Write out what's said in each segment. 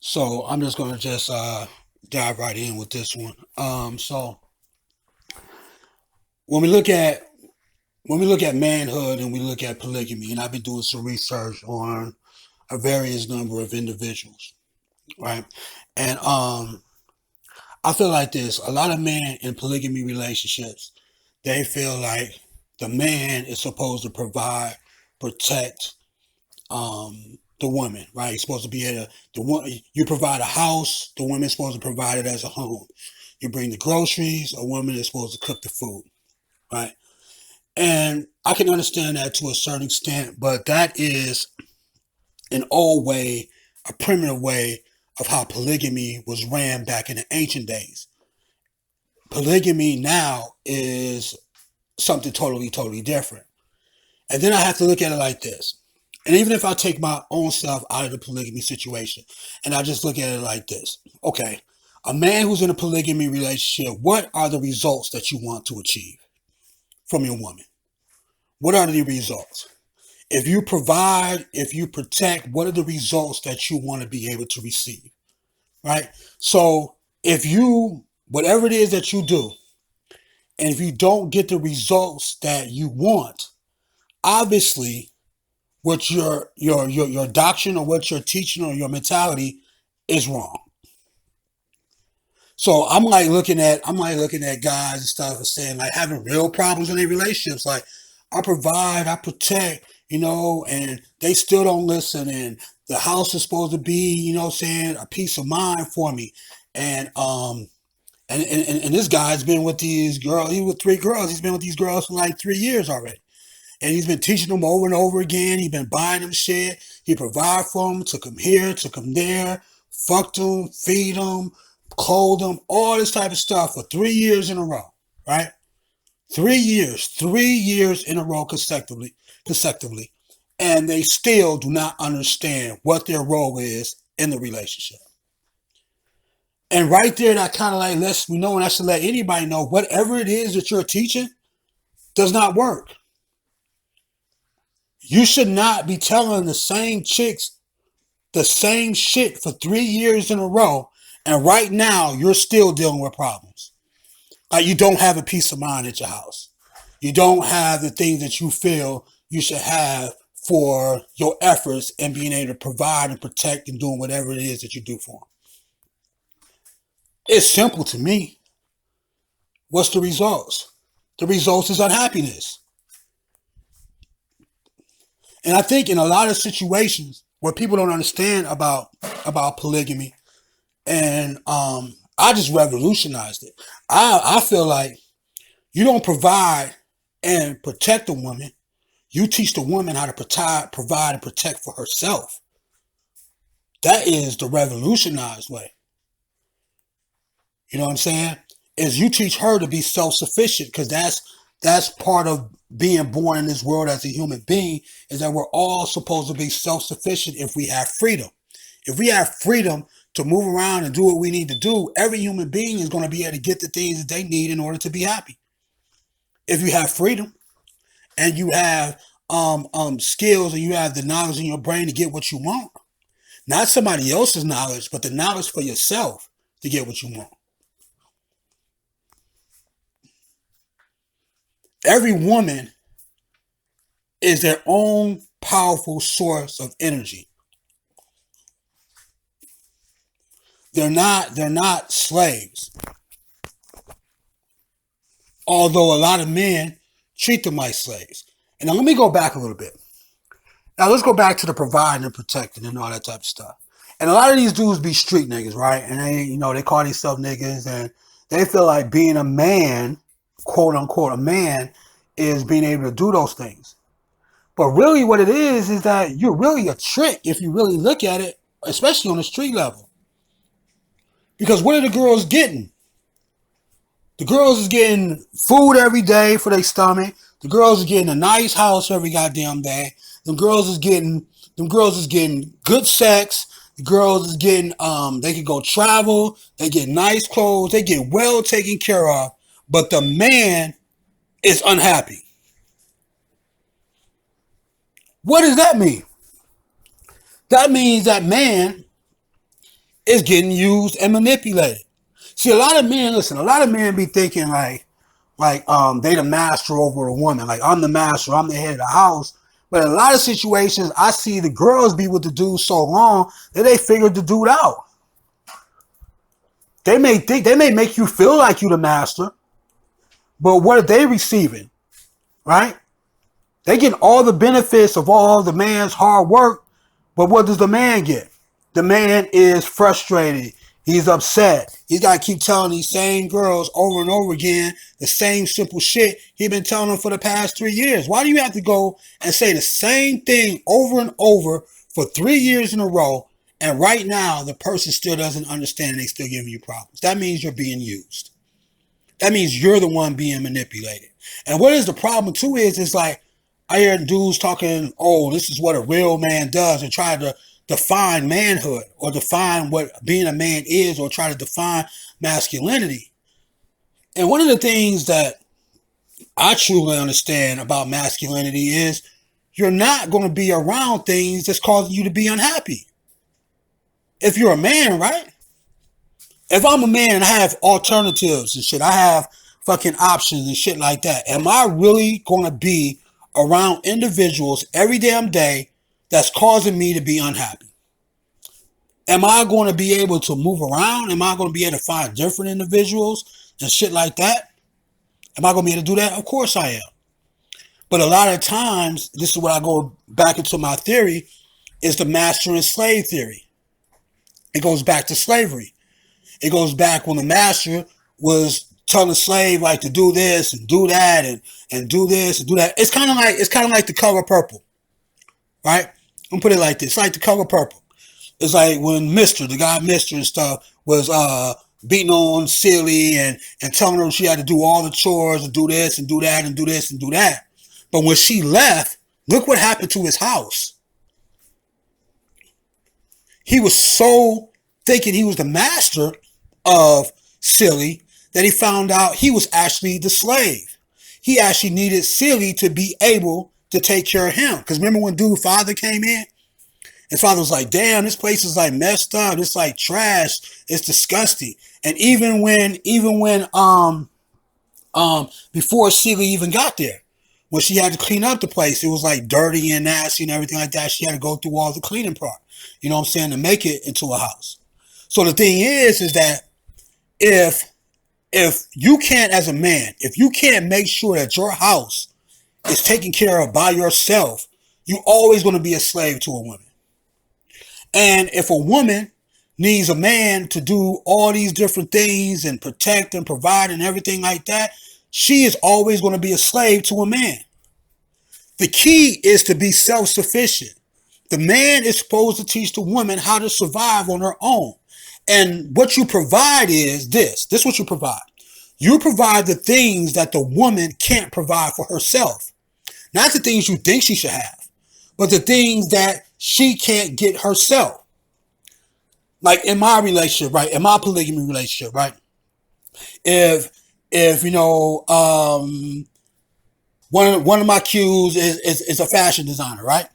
So I'm just gonna just dive right in with this one. So when we look at manhood and we look at polygamy, and I've been doing some research on a various number of individuals, right? And I feel like this: a lot of men in polygamy relationships, they feel like the man is supposed to provide, protect, the woman, right? You're supposed to be able to, the one you provide a house, the woman's supposed to provide it as a home. You bring the groceries, a woman is supposed to cook the food, right? And I can understand that to a certain extent, but that is an old way, a primitive way of how polygamy was ran back in the ancient days. Polygamy now is something totally different. And then I have to look at it like this. And even if I take my own self out of the polygamy situation and I just look at it like this, okay, a man who's in a polygamy relationship, what are the results that you want to achieve from your woman? What are the results? If you provide, if you protect, what are the results that you want to be able to receive? Right? So if you, whatever it is that you do, and if you don't get the results that you want, obviously what your doctrine or what you're teaching or your mentality is wrong. So I'm like looking at guys and stuff and saying like having real problems in their relationships. Like I provide, I protect, and they still don't listen. And the house is supposed to be, saying a peace of mind for me. And and this guy's been with these girls. He with three girls. He's been with these girls for like 3 years already. And he's been teaching them over and over again. He's been buying them shit. He provided for them, took them here, took them there, fucked them, feed them, clothed them, all this type of stuff for 3 years in a row, right? 3 years in a row consecutively, and they still do not understand what their role is in the relationship. And right there, that kind of like lets me know, and I should let anybody know, whatever it is that you're teaching does not work. You should not be telling the same chicks the same shit for 3 years in a row, and right now you're still dealing with problems. Like you don't have a peace of mind at your house. You don't have the things that you feel you should have for your efforts and being able to provide and protect and doing whatever it is that you do for them. It's simple to me. What's the results? The results is unhappiness. And I think in a lot of situations where people don't understand about polygamy, and I just revolutionized it. I feel like you don't provide and protect a woman. You teach the woman how to provide and protect for herself. That is the revolutionized way. You know what I'm saying? Is you teach her to be self-sufficient because that's part of being born in this world as a human being, is that we're all supposed to be self-sufficient if we have freedom. If we have freedom to move around and do what we need to do, every human being is going to be able to get the things that they need in order to be happy. If you have freedom and you have skills and you have the knowledge in your brain to get what you want, not somebody else's knowledge, but the knowledge for yourself to get what you want. Every woman is their own powerful source of energy. They're not slaves. Although a lot of men treat them like slaves. And now let me go back a little bit. Now let's go back to the providing and protecting and all that type of stuff. And a lot of these dudes be street niggas, right? And they call themselves niggas, and they feel like being a man, quote unquote, a man, is being able to do those things. But really what it is that you're really a trick if you really look at it, especially on the street level. Because what are the girls getting? The girls is getting food every day for their stomach. The girls is getting a nice house every goddamn day. Them girls is getting good sex. The girls is getting they can go travel, they get nice clothes, they get well taken care of, but the man is unhappy. What does that mean? That means that man It's getting used and manipulated. See, a lot of men, listen, a lot of men be thinking they the master over a woman. Like, I'm the master, I'm the head of the house. But in a lot of situations, I see the girls be with the dude so long that they figured the dude out. They may make you feel like you the master, but what are they receiving? Right? They get all the benefits of all the man's hard work, but what does the man get? The man is frustrated. He's upset. He's got to keep telling these same girls over and over again the same simple shit he's been telling them for the past 3 years. Why do you have to go and say the same thing over and over for 3 years in a row, and right now the person still doesn't understand and they still giving you problems? That means you're being used. That means you're the one being manipulated. And what is the problem too is like, I hear dudes talking, oh, this is what a real man does, and try to define manhood or define what being a man is, or try to define masculinity. And one of the things that I truly understand about masculinity is you're not going to be around things that's causing you to be unhappy. If you're a man, right? If I'm a man and I have alternatives and shit, I have fucking options and shit like that, am I really going to be around individuals every damn day that's causing me to be unhappy? Am I going to be able to move around? Am I going to be able to find different individuals and shit like that? Am I going to be able to do that? Of course I am. But a lot of times, this is what I go back into my theory, is the master and slave theory. It goes back to slavery. It goes back when the master was telling the slave like to do this and do that and do this and do that. It's kind of like the color purple, right? I'm gonna put it like this: it's like the color purple. It's like when the guy Mister and stuff was beating on Silly and telling her she had to do all the chores and do this and do that and do this and do that. But when she left, look what happened to his house. He was so thinking he was the master of Silly that he found out he was actually the slave. He actually needed Silly to be able to take care of him. Because remember when dude's father came in? His father was like, damn, this place is like messed up. It's like trash. It's disgusting. And even when before Silly even got there, when she had to clean up the place, it was like dirty and nasty and everything like that. She had to go through all the cleaning part, you know what I'm saying, to make it into a house. So the thing is that if you can't, as a man, if you can't make sure that your house is taken care of by yourself, you're always going to be a slave to a woman. And if a woman needs a man to do all these different things and protect and provide and everything like that, she is always going to be a slave to a man. The key is to be self-sufficient. The man is supposed to teach the woman how to survive on her own. And what you provide is this. This is what you provide. You provide the things that the woman can't provide for herself. Not the things you think she should have, but the things that she can't get herself. Like in my relationship, right? In my polygamy relationship, right? If you know, one of my cues is a fashion designer, right?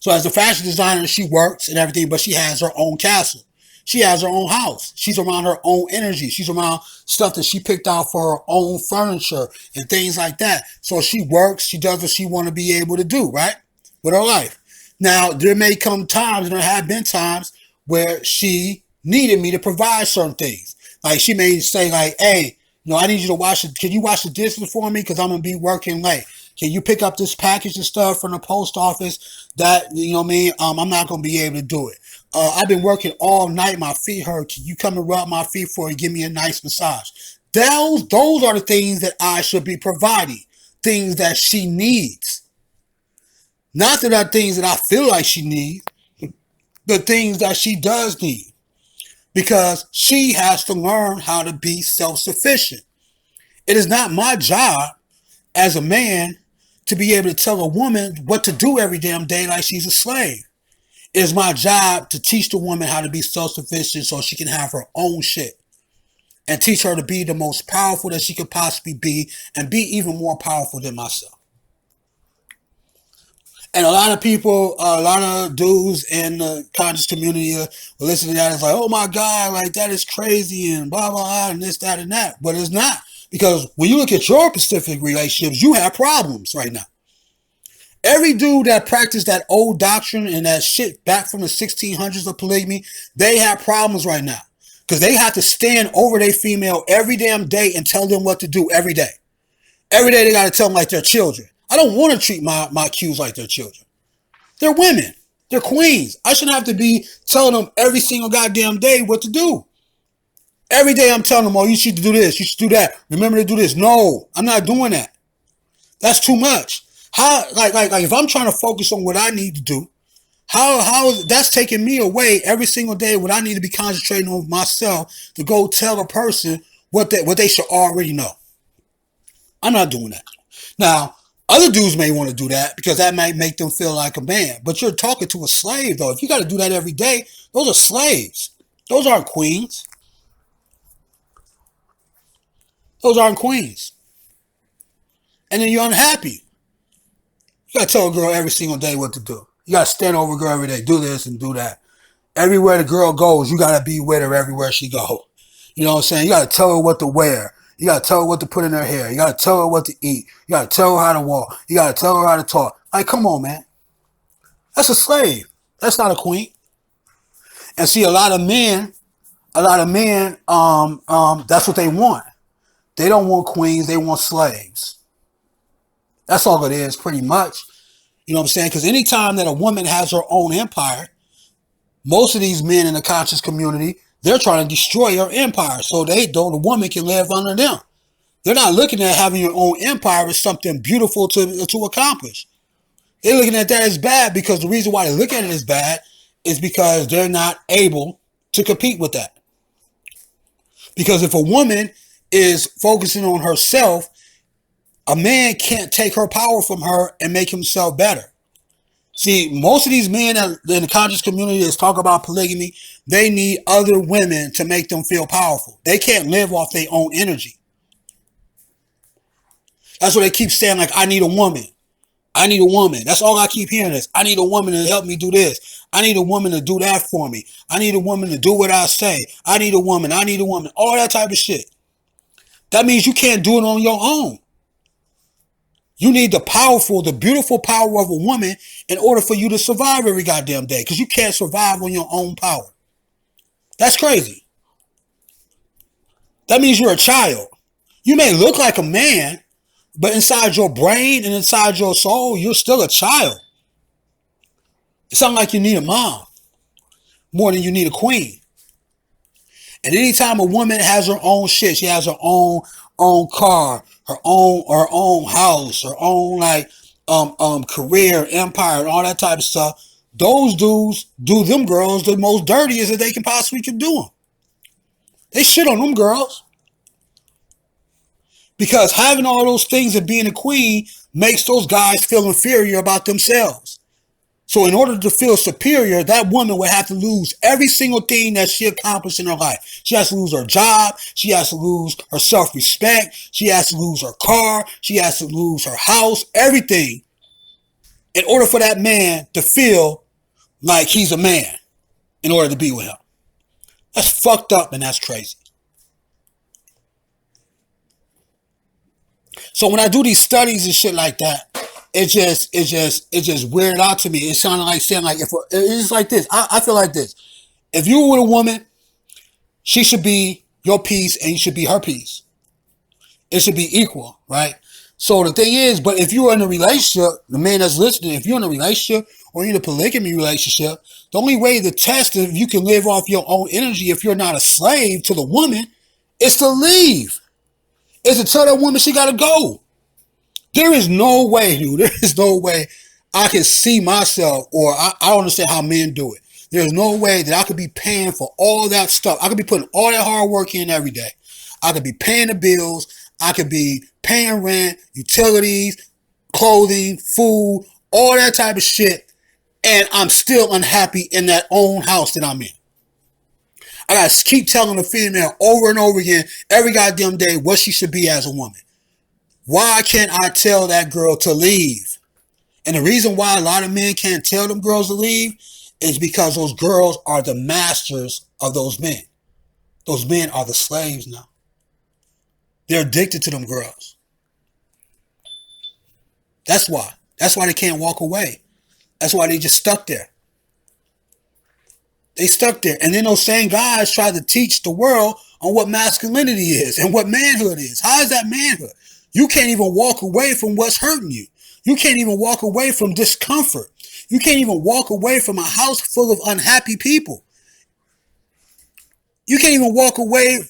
So as a fashion designer, she works and everything, but she has her own castle. She has her own house. She's around her own energy. She's around stuff that she picked out for her own furniture and things like that. So she works. She does what she want to be able to do, right? With her life. Now, there may come times, and there have been times, where she needed me to provide certain things. Like she may say like, hey, I need you to can you wash the dishes for me? Because I'm going to be working late. Can you pick up this package and stuff from the post office that, I'm not going to be able to do it. I've been working all night. My feet hurt. Can you come and rub my feet for and give me a nice massage? Those are the things that I should be providing. Things that she needs. Not that are things that I feel like she needs. The things that she does need. Because she has to learn how to be self-sufficient. It is not my job as a man to be able to tell a woman what to do every damn day like she's a slave. It is my job to teach the woman how to be self-sufficient so she can have her own shit. And teach her to be the most powerful that she could possibly be and be even more powerful than myself. And a lot of people, a lot of dudes in the conscious community will listen to that. It's like, oh my God, like that is crazy and blah, blah, blah, and this, that, and that. But it's not. Because when you look at your specific relationships, you have problems right now. Every dude that practiced that old doctrine and that shit back from the 1600s of polygamy, they have problems right now. Because they have to stand over their female every damn day and tell them what to do every day. Every day they got to tell them like they're children. I don't want to treat my cues like they're children. They're women. They're queens. I shouldn't have to be telling them every single goddamn day what to do. Every day I'm telling them, oh, you should do this. You should do that. Remember to do this. No, I'm not doing that. That's too much. How, like if I'm trying to focus on what I need to do, how is that's taking me away every single day when I need to be concentrating on myself to go tell a person what they should already know. I'm not doing that. Now, other dudes may want to do that because that might make them feel like a man. But you're talking to a slave, though. If you got to do that every day, those are slaves. Those aren't queens. Those aren't queens. And then you're unhappy. You got to tell a girl every single day what to do. You got to stand over a girl every day. Do this and do that. Everywhere the girl goes, you got to be with her everywhere she goes. You know what I'm saying? You got to tell her what to wear. You got to tell her what to put in her hair. You got to tell her what to eat. You got to tell her how to walk. You got to tell her how to talk. Like, come on, man. That's a slave. That's not a queen. And see, a lot of men, that's what they want. They don't want queens. They want slaves. That's all it is, pretty much. You know what I'm saying? Because anytime that a woman has her own empire, most of these men in the conscious community, they're trying to destroy her empire so the woman can live under them. They're not looking at having your own empire as something beautiful to accomplish. They're looking at that as bad because the reason why they look at it as bad is because they're not able to compete with that. Because if a woman is focusing on herself, a man can't take her power from her and make himself better. See, most of these men in the conscious community that talk about polygamy, they need other women to make them feel powerful. They can't live off their own energy. That's what they keep saying, like, I need a woman. I need a woman. That's all I keep hearing is, I need a woman to help me do this. I need a woman to do that for me. I need a woman to do what I say. I need a woman. I need a woman. All that type of shit. That means you can't do it on your own. You need the beautiful power of a woman in order for you to survive every goddamn day. Because you can't survive on your own power. That's crazy. That means you're a child. You may look like a man, but inside your brain and inside your soul, you're still a child. It sounds like you need a mom more than you need a queen. And anytime a woman has her own shit, she has her own car, her own house, her own career, empire, and all that type of stuff, those dudes do them girls the most dirtiest that they can possibly do them. They shit on them girls. Because having all those things and being a queen makes those guys feel inferior about themselves. So in order to feel superior, that woman would have to lose every single thing that she accomplished in her life. She has to lose her job. She has to lose her self-respect. She has to lose her car. She has to lose her house, everything, in order for that man to feel like he's a man in order to be with him. That's fucked up and that's crazy. So when I do these studies and shit like that, it just weirded out to me. It sounded like saying like, it's like this. I feel like this. If you were with a woman, she should be your piece and you should be her piece. It should be equal, right? So the thing is, but if you're in a relationship, the man that's listening, if you're in a relationship or you're in a polygamy relationship, the only way to test if you can live off your own energy if you're not a slave to the woman is to leave. Is to tell that woman she got to go. There is no way, dude. There is no way I can see myself, or I don't understand how men do it. There's no way that I could be paying for all that stuff. I could be putting all that hard work in every day. I could be paying the bills. I could be paying rent, utilities, clothing, food, all that type of shit. And I'm still unhappy in that own house that I'm in. I got to keep telling the female over and over again, every goddamn day, what she should be as a woman. Why can't I tell that girl to leave And the reason why a lot of men can't tell them girls to leave is because those girls are the masters of those men. Those men are the slaves now. They're addicted to them girls. That's why. That's why they can't walk away. That's why they just stuck there. They stuck there. And then those same guys try to teach the world on what masculinity is and what manhood is. How is that manhood? You can't even walk away from what's hurting you. You can't even walk away from discomfort. You can't even walk away from a house full of unhappy people. You can't even walk away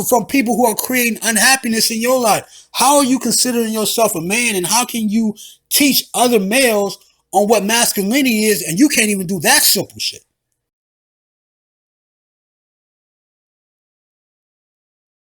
from people who are creating unhappiness in your life. How are you considering yourself a man, and how can you teach other males on what masculinity is, and you can't even do that simple shit?